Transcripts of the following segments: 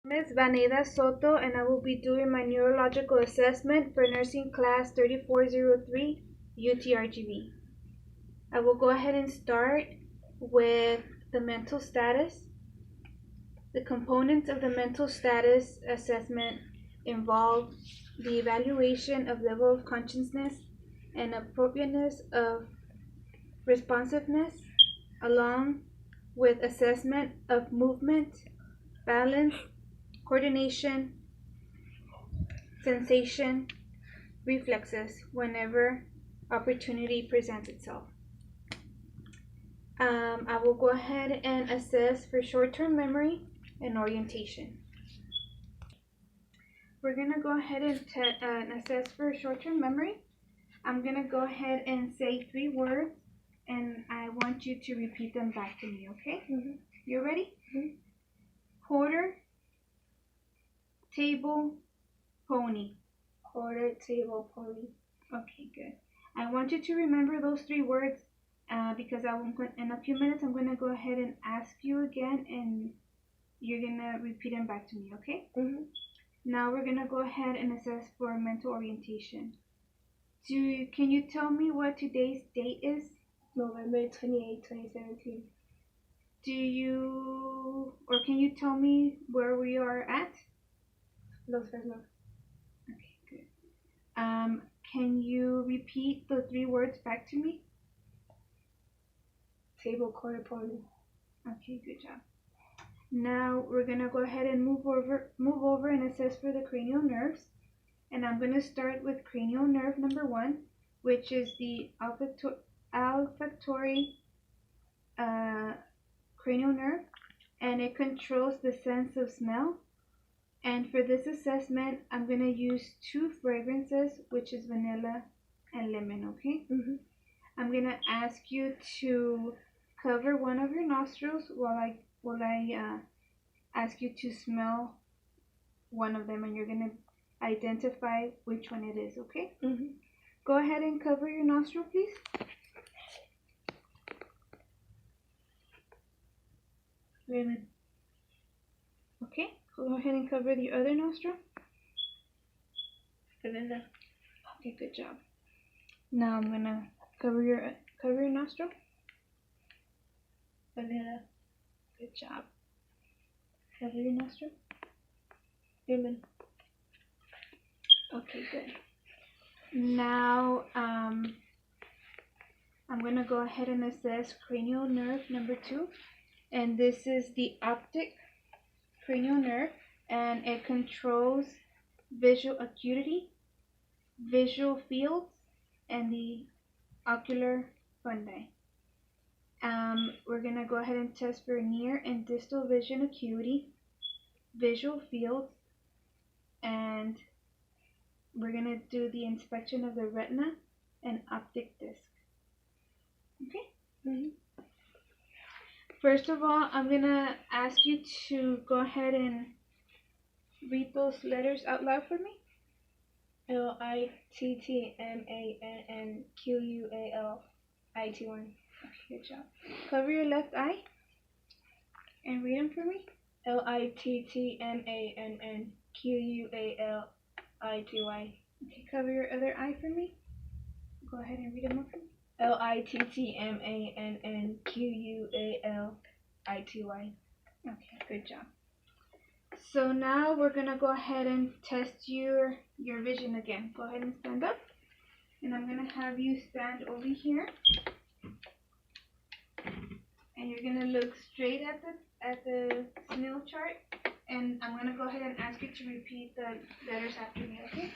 Ms. Vaneda Soto, and I will be doing my neurological assessment for nursing class 3403 Utrgv. I will go ahead and start with the mental status. The components of the mental status assessment involve the evaluation of level of consciousness and appropriateness of responsiveness, along with assessment of movement, balance, coordination, sensation, reflexes whenever opportunity presents itself. I will go ahead and assess for short-term memory and orientation. We're going to go ahead and assess for short-term memory. I'm going to go ahead and say 3 words, and I want you to repeat them back to me, okay? You ready? Quarter, table, pony. Quarter, table, pony. Okay, good. I want you to remember those 3 words because in a few minutes I'm going to go ahead and ask you again, and you're going to repeat them back to me, okay? Now we're going to go ahead and assess for mental orientation. Can you tell me what today's date is? November 28, 2017. Can you tell me where we are at? Los Fresnos. Okay, good. Can you repeat the 3 words back to me? Table, quarter, pony. Okay, good job. Now we're gonna go ahead and move over and assess for the cranial nerves. And I'm gonna start with cranial nerve number 1, which is the olfactory cranial nerve, and it controls the sense of smell. And for this assessment, I'm gonna use 2 fragrances, which is vanilla and lemon, okay? I'm gonna ask you to cover one of your nostrils while I ask you to smell one of them, and you're gonna identify which one it is, okay? Go ahead and cover your nostril, please. Lemon. Okay, go ahead and cover the other nostril. Vanilla. Okay, good job. Now I'm gonna cover your nostril. Vanilla. Good job. Cover your nostril. Lemon. Okay, good. Now I'm gonna go ahead and assess cranial nerve number 2, and this is the optic cranial nerve, and it controls visual acuity, visual fields, and the ocular fundi. We're gonna go ahead and test for near and distal vision acuity, visual fields, and we're gonna do the inspection of the retina and optic disc. Okay? First of all, I'm gonna ask you to go ahead and read those letters out loud for me. Littmanquality. Okay, good job. Cover your left eye and read them for me. Littmanquality. Okay, cover your other eye for me. Go ahead and read them up for me. Littmanquality. Okay, good job. So now we're gonna go ahead and test your vision again. Go ahead and stand up, and I'm gonna have you stand over here, and you're gonna look straight at the snail chart, and I'm gonna go ahead and ask you to repeat the letters after me, okay?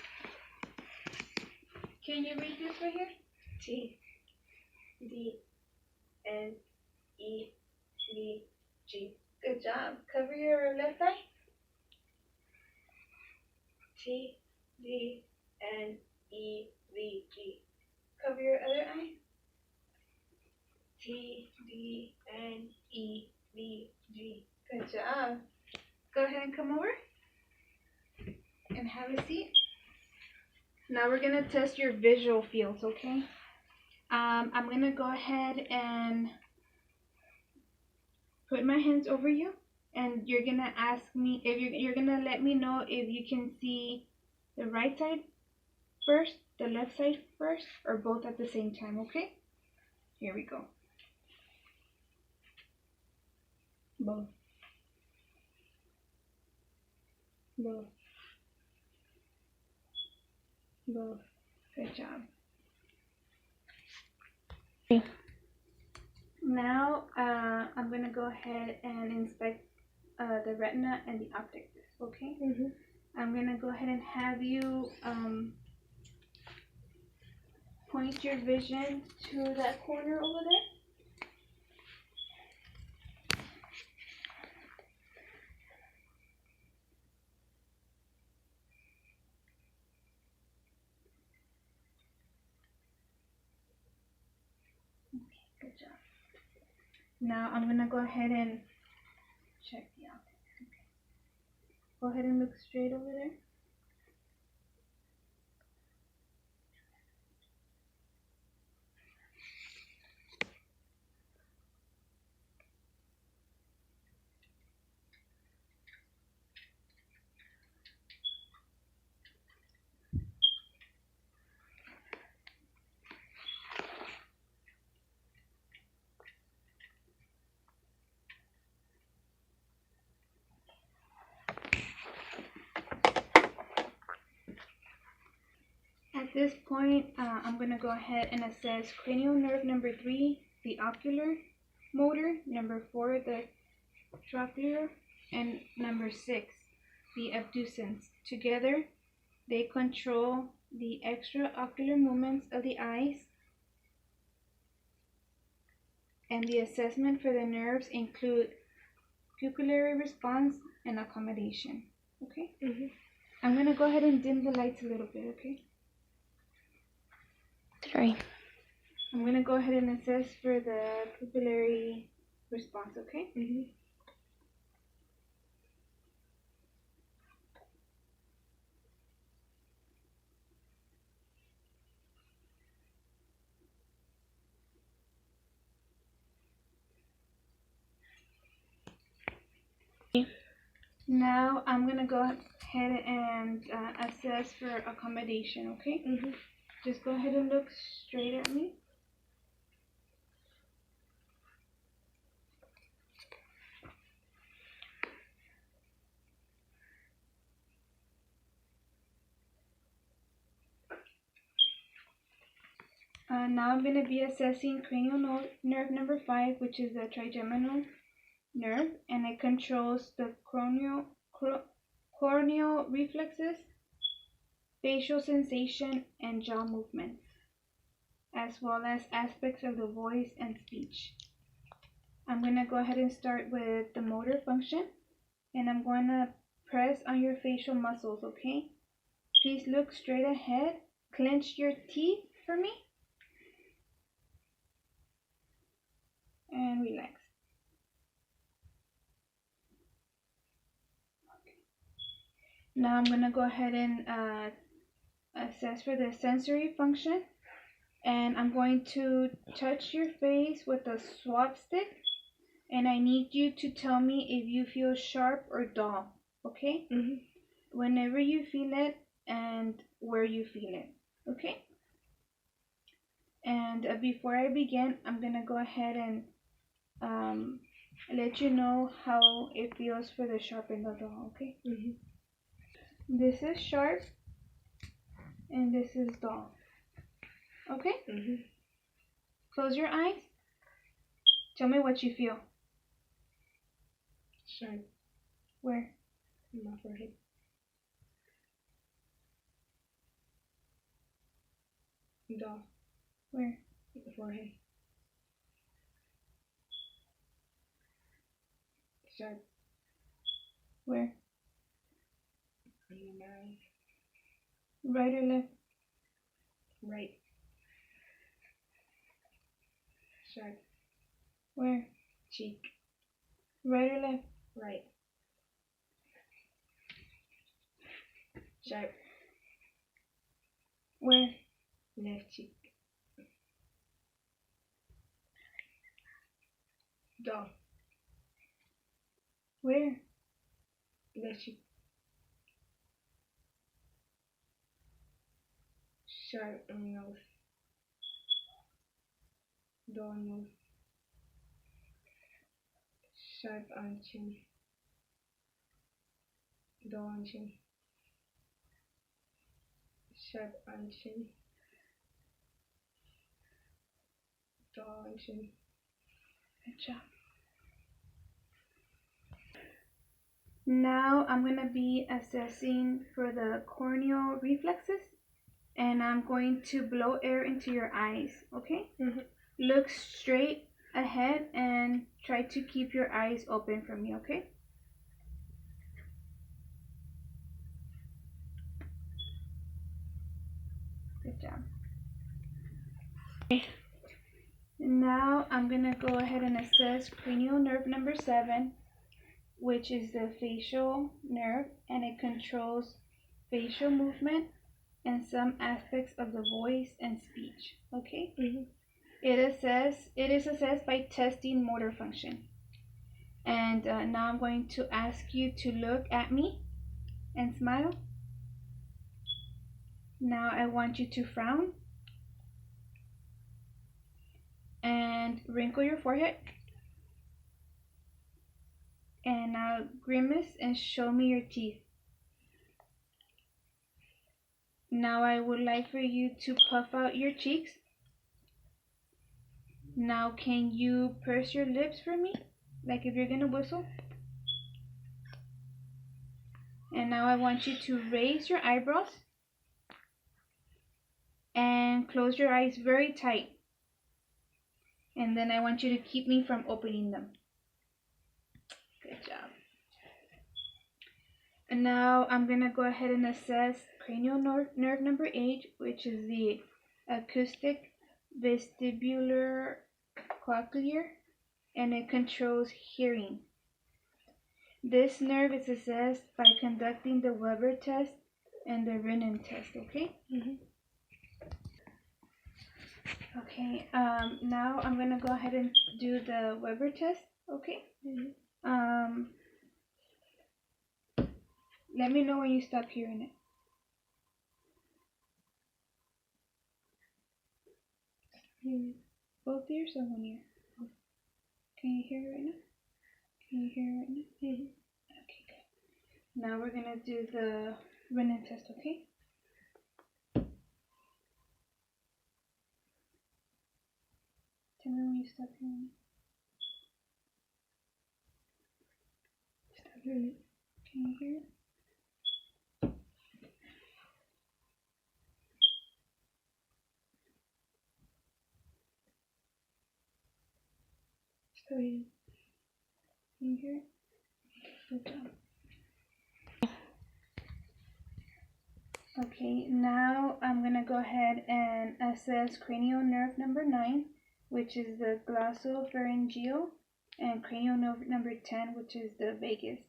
Can you read this right here? T, D, N, E, V, G. Good job. Cover your left eye. T, D, N, E, V, G. Cover your other eye. T, D, N, E, V, G. Good job. Go ahead and come over and have a seat. Now we're gonna test your visual fields, okay? I'm gonna go ahead and put my hands over you, and you're gonna ask me if you're gonna let me know if you can see the right side first, the left side first, or both at the same time, okay? Here we go. Both. Both. Both. Good job. Okay. Now I'm gonna go ahead and inspect the retina and the optic disc, okay? I'm gonna go ahead and have you point your vision to that corner over there. Okay, good job. Now I'm gonna go ahead and check the optic. Okay. Go ahead and look straight over there. At this point, I'm going to go ahead and assess cranial nerve number 3, the ocular motor, number 4, the trochlear, and number 6, the abducens. Together, they control the extraocular movements of the eyes, and the assessment for the nerves include pupillary response and accommodation. Okay? I'm going to go ahead and dim the lights a little bit, okay? Sorry. I'm going to go ahead and assess for the pupillary response, okay? Now I'm going to go ahead and assess for accommodation, okay? Just go ahead and look straight at me. Now I'm going to be assessing cranial nerve number 5, which is the trigeminal nerve, and it controls the corneal reflexes, facial sensation, and jaw movements, as well as aspects of the voice and speech. I'm going to go ahead and start with the motor function, and I'm going to press on your facial muscles, okay? Please look straight ahead, clench your teeth for me, and relax. Okay. Now I'm going to go ahead and assess for the sensory function, and I'm going to touch your face with a swab stick, and I need you to tell me if you feel sharp or dull, okay? Whenever you feel it and where you feel it, okay? And before I begin, I'm going to go ahead and let you know how it feels for the sharp and the dull, okay? This is sharp and this is dull, okay? Close your eyes. Tell me what you feel. Sharp. Where? In my forehead. Dull. Where? In the forehead. Sharp. Where? In my mouth. Right or left? Right. Sharp. Where? Cheek. Right or left? Right. Sharp. Where? Left cheek. Dull. Where? The cheek. Sharp nose. Dull nose. Sharp on chin. Dull on chin. Sharp on chin. Dull on chin. Good job. Now I'm going to be assessing for the corneal reflexes, and I'm going to blow air into your eyes, okay? Look straight ahead and try to keep your eyes open for me, okay? Good job. Now I'm going to go ahead and assess cranial nerve number 7, which is the facial nerve, and it controls facial movement and some aspects of the voice and speech, okay? It is assessed by testing motor function. And now I'm going to ask you to look at me and smile. Now I want you to frown and wrinkle your forehead. And now grimace and show me your teeth. Now I would like for you to puff out your cheeks. Now can you purse your lips for me? Like if you're gonna whistle. And now I want you to raise your eyebrows and close your eyes very tight. And then I want you to keep me from opening them. Good job. And now I'm going to go ahead and assess cranial nerve number 8, which is the acoustic vestibular cochlear, and it controls hearing. This nerve is assessed by conducting the Weber test and the Renin test, okay? Okay, now I'm going to go ahead and do the Weber test, okay? Let me know when you stop hearing it. Both ears or one ear? Can you hear it right now? Can you hear it right now? Okay, good. Now we're going to do the Renin test, okay? Tell me when you stop hearing it. Stop hearing it. Can you hear it? Stop hearing it. Can you hear it? Good job. Okay, now I'm going to go ahead and assess cranial nerve number 9, which is the glossopharyngeal, and cranial nerve number 10, which is the vagus.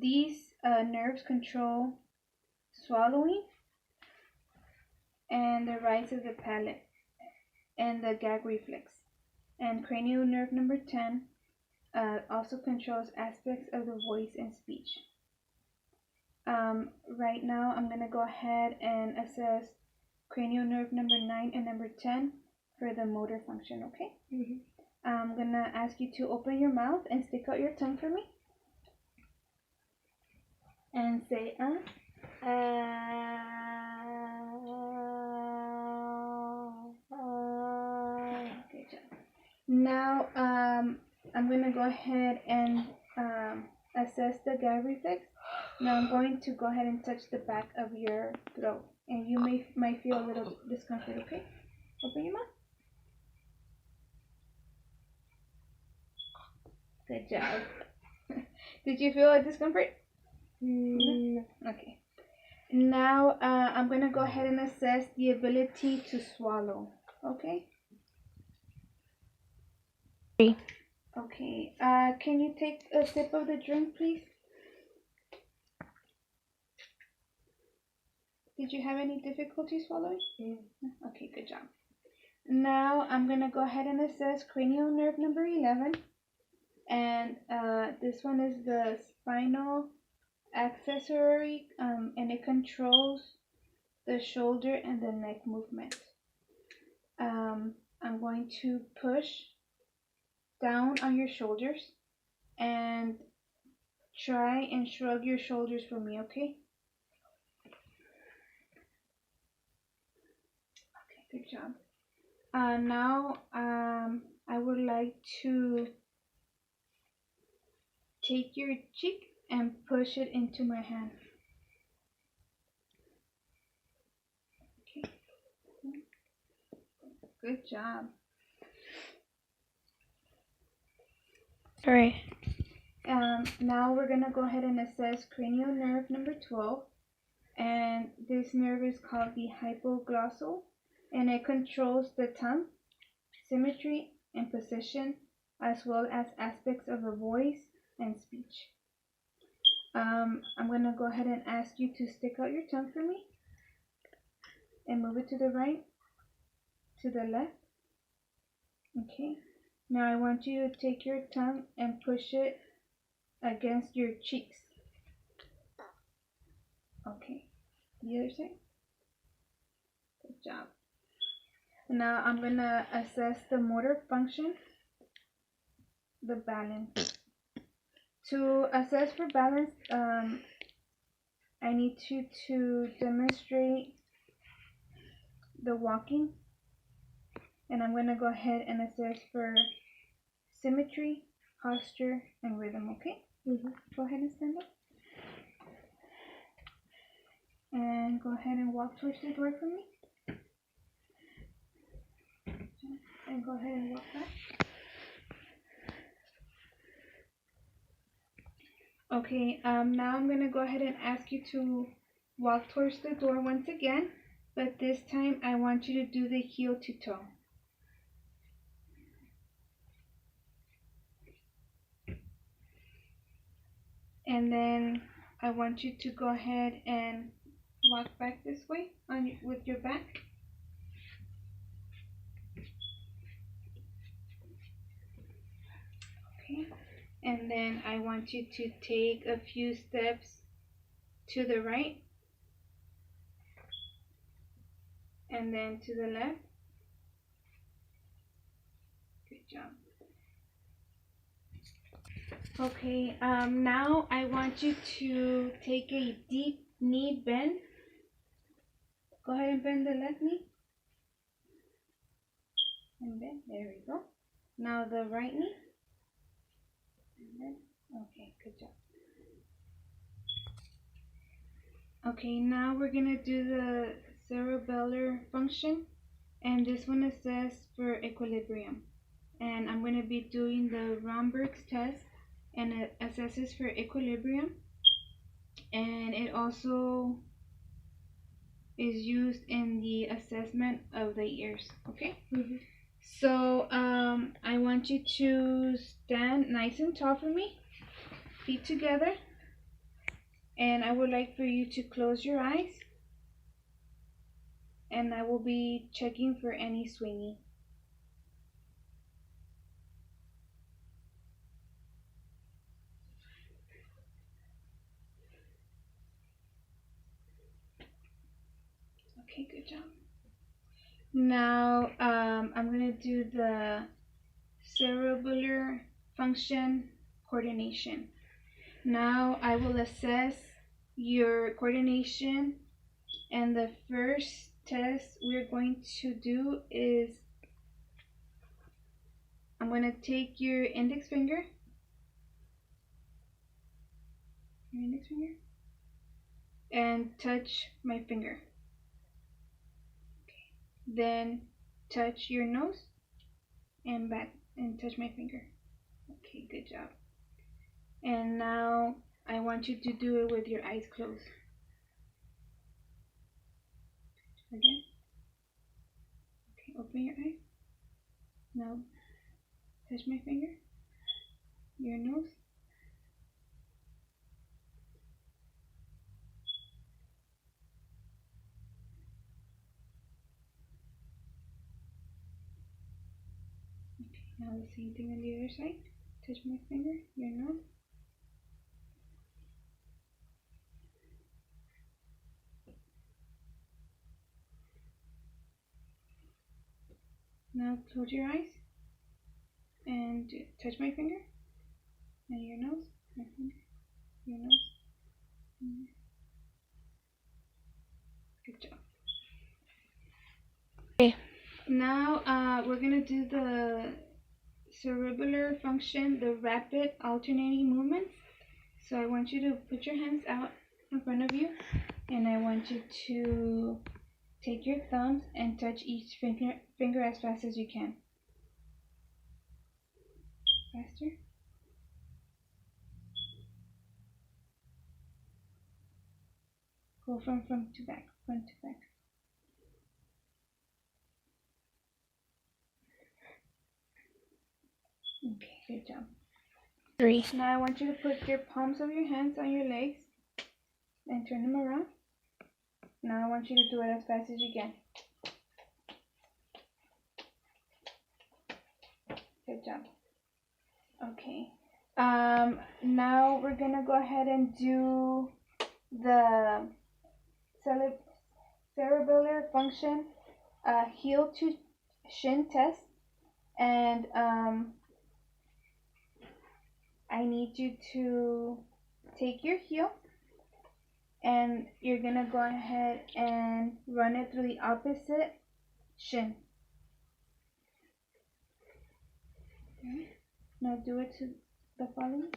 These nerves control swallowing and the rise of the palate and the gag reflex. And cranial nerve number 10 also controls aspects of the voice and speech. Right now I'm going to go ahead and assess cranial nerve number 9 and number 10 for the motor function, okay? I'm going to ask you to open your mouth and stick out your tongue for me. And say, Good job. Now, I'm going to go ahead and assess the gag reflex. Now I'm going to go ahead and touch the back of your throat, and you might feel a little discomfort, okay? Open your mouth. Good job. Did you feel a discomfort? No? Okay. Now I'm going to go ahead and assess the ability to swallow, okay? Okay. Can you take a sip of the drink, please? Did you have any difficulty swallowing? Okay, good job. Now I'm going to go ahead and assess cranial nerve number 11, And this one is the spinal accessory, and it controls the shoulder and the neck movement. I'm going to push down on your shoulders and try and shrug your shoulders for me, okay? Okay, good job. Now I would like to take your cheek and push it into my hand. Okay. Good job. All right. Now we're gonna go ahead and assess cranial nerve number 12, and this nerve is called the hypoglossal, and it controls the tongue, symmetry, and position, as well as aspects of the voice and speech. I'm gonna go ahead and ask you to stick out your tongue for me and move it to the right, to the left. Okay. Now I want you to take your tongue and push it against your cheeks. Okay. The other side. Good job. Now I'm gonna assess the motor function, the balance. To assess for balance, I need you to demonstrate the walking, and I'm gonna go ahead and assess for symmetry, posture, and rhythm. Okay? Go ahead and stand up. And go ahead and walk towards the door for me. And go ahead and walk back. Okay, now I'm gonna go ahead and ask you to walk towards the door once again, but this time I want you to do the heel to toe. And then I want you to go ahead and walk back this way with your back. Okay. And then I want you to take a few steps to the right and then to the left. Good job. Okay, now I want you to take a deep knee bend. Go ahead and bend the left knee. And bend. There we go. Now the right knee. And bend. Okay, good job. Okay, now we're gonna do the cerebellar function, and this one assesses for equilibrium. And I'm gonna be doing the Romberg's test, and it assesses for equilibrium, and it also is used in the assessment of the ears. Okay. So I want you to stand nice and tall for me, feet together, and I would like for you to close your eyes, and I will be checking for any swinging. Okay, good job. Now I'm gonna do the cerebellar function coordination. Now I will assess your coordination, and the first test we're going to do is I'm going to take your index finger, and touch my finger. Okay. Then touch your nose and back and touch my finger. Okay, good job. And now I want you to do it with your eyes closed. Again. Okay, open your eyes. Now touch my finger, your nose. Okay, now the same thing on the other side. Touch my finger, your nose. Now close your eyes and touch my finger and your nose, my finger, your nose. Good job. Okay. Now we're gonna do the cerebellar function, the rapid alternating movements. So I want you to put your hands out in front of you, and I want you to take your thumbs and touch each finger as fast as you can. Faster. Go from front to back, front to back. Okay, good job. 3. Now I want you to put your palms of your hands on your legs and turn them around. Now I want you to do it as fast as you can. Good job. Okay. Now we're gonna go ahead and do the cerebellar function heel to shin test, and I need you to take your heel and you're gonna go ahead and run it through the opposite shin. Okay. Now do it to the following.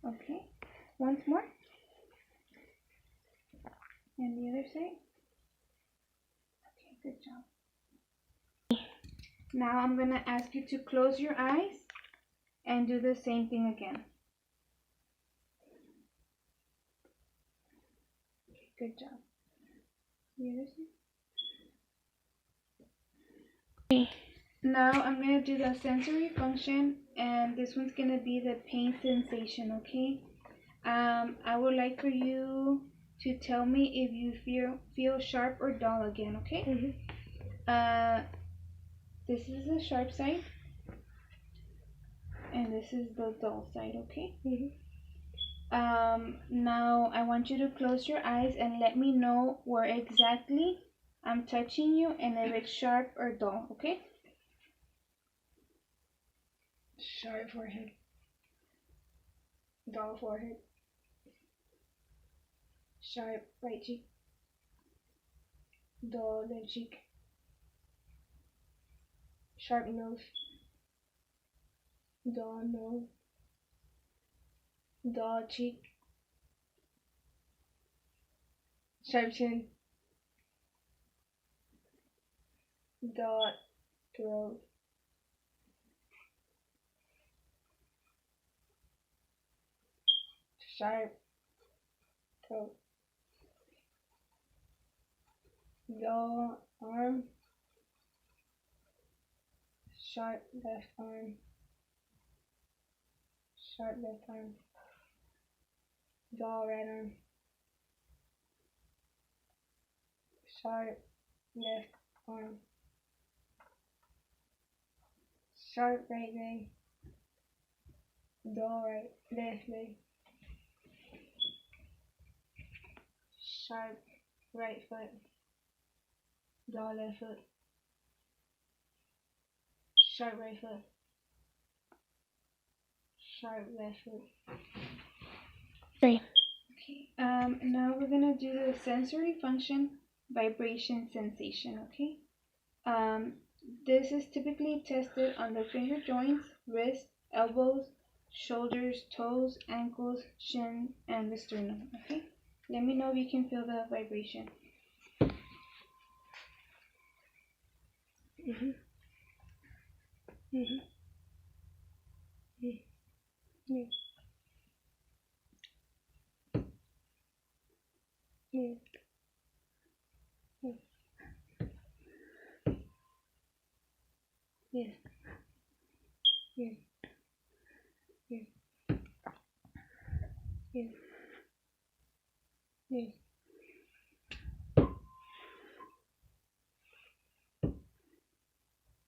Okay. Once more. And the other side. Okay, good job. Now I'm gonna ask you to close your eyes and do the same thing again. Okay, good job. The other side. Now I'm going to do the sensory function, and this one's going to be the pain sensation, okay? I would like for you to tell me if you feel sharp or dull again, okay? This is the sharp side, and this is the dull side, okay? Now I want you to close your eyes and let me know where exactly I'm touching you and if it's sharp or dull, okay? Sharp forehead. Dull forehead. Sharp right cheek. Dull left cheek. Sharp nose. Dull nose. Dull cheek. Sharp chin. Dull throat. Sharp throat. Dull arm. Sharp left arm. Sharp left arm. Dull right arm. Sharp left arm. Sharp right leg. Dull right left leg. Sharp right foot. Dull left foot. Sharp right foot. Sharp left foot. 3. Okay. Now we're gonna do the sensory function, vibration sensation. Okay. This is typically tested on the finger joints, wrists, elbows, shoulders, toes, ankles, shin, and the sternum. Okay. Let me know if you can feel the vibration. Yes. Yes. Yes. Yes. Yes.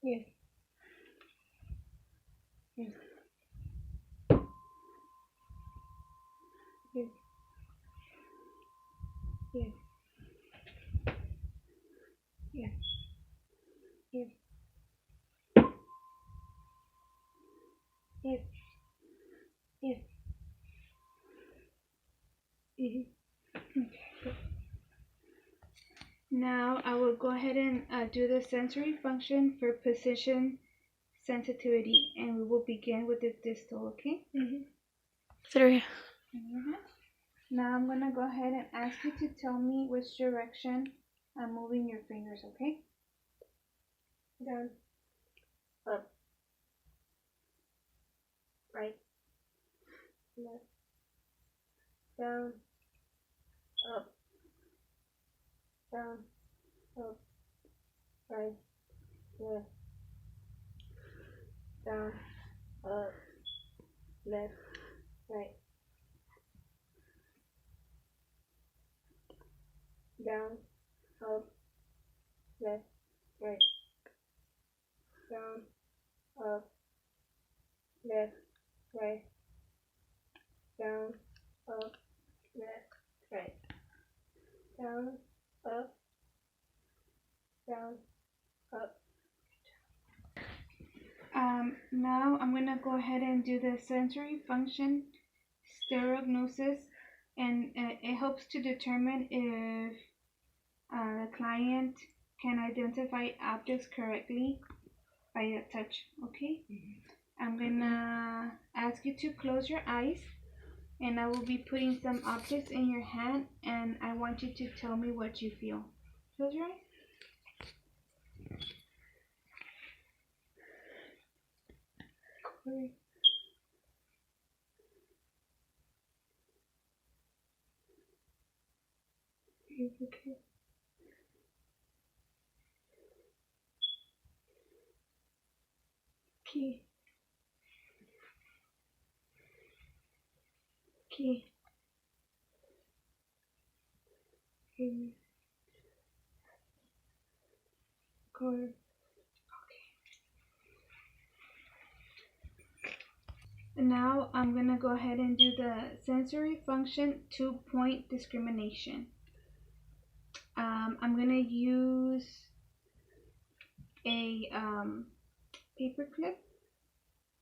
Yes. Yes. Yes. Yes. Yes. Yes. Yes. Mhm. Okay. Now I will go ahead and do the sensory function for position sensitivity, and we will begin with the distal, okay? 3. Now I'm gonna go ahead and ask you to tell me which direction I'm moving your fingers, okay? Down. Up. Right. Left. Down. Up. Down. Up. Right. Left. Down. Up. Left. Right. Down. Up. Left. Right. Down. Up. Left. Right. Down. Up. Left. Right. Down. Up. Down. Up. Now I'm gonna go ahead and do the sensory function stereognosis, and it helps to determine if the client can identify objects correctly by a touch, okay? I'm gonna ask you to close your eyes, and I will be putting some objects in your hand, and I want you to tell me what you feel. Close your eyes. Okay. Okay. Key. Key. Key. Color. Now I'm gonna go ahead and do the sensory function 2-point discrimination. I'm gonna use a paper clip,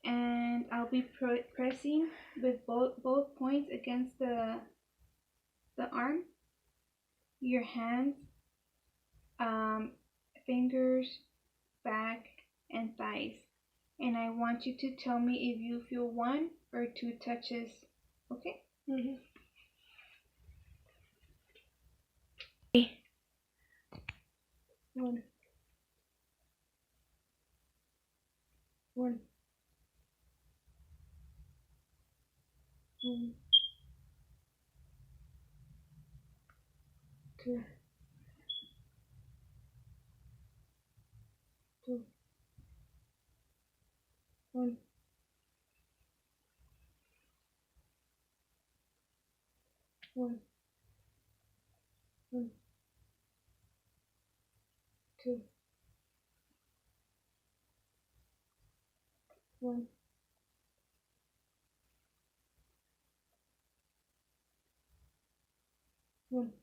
and I'll be pressing with both points against the arm, your hands, fingers, back, and thighs. And I want you to tell me if you feel 1 or 2 touches, okay? 1. 1. 1. 2. 2. 1. 1. 1. 2. 1. 1.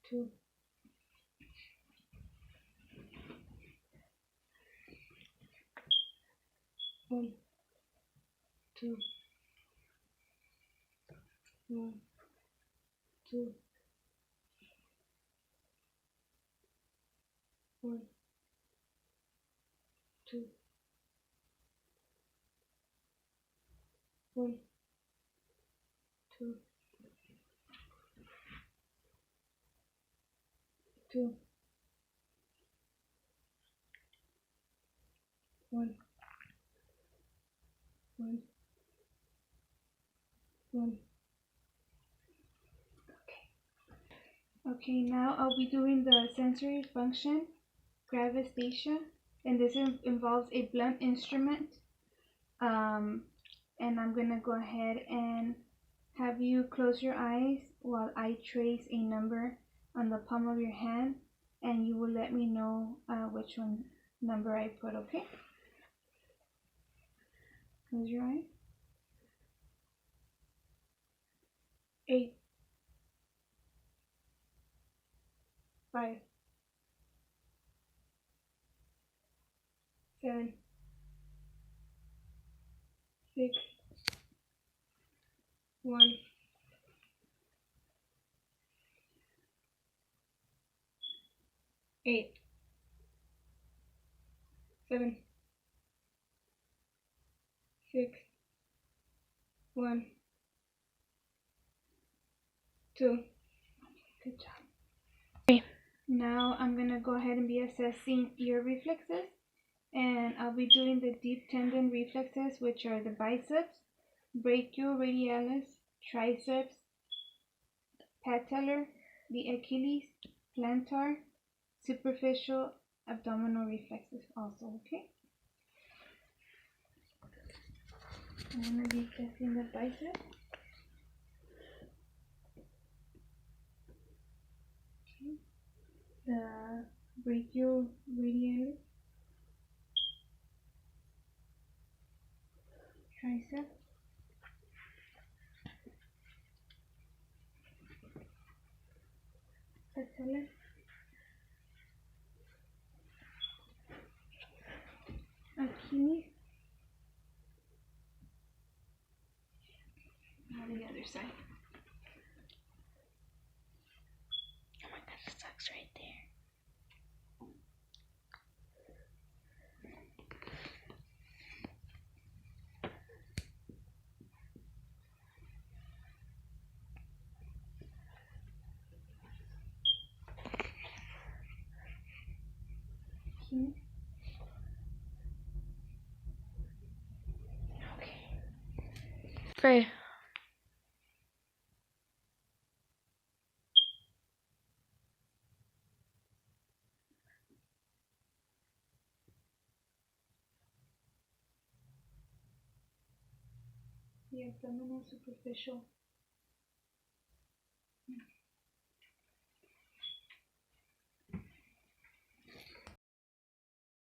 2. 1. 2. 1. 2. 1. 2. 1. 2. 2. 1. 1. 1. Okay, now I'll be doing the sensory function gravastation, and this involves a blunt instrument. And I'm gonna go ahead and have you close your eyes while I trace a number on the palm of your hand, and you will let me know which number I put, okay? Close your eyes. 8. 5, 7, 6, 1, 8, 7, 6, 1, 2. Good job. Okay. Now I'm going to go ahead and be assessing your reflexes, and I'll be doing the deep tendon reflexes, which are the biceps, brachioradialis, triceps, patellar, the Achilles, plantar, superficial abdominal reflexes also, okay? I'm going to be testing the biceps. Okay. The brachioradialis, tricep, patellar, Achilles. Now the other side. Oh my god, it sucks right there. Okay. Okay. The abdominal superficial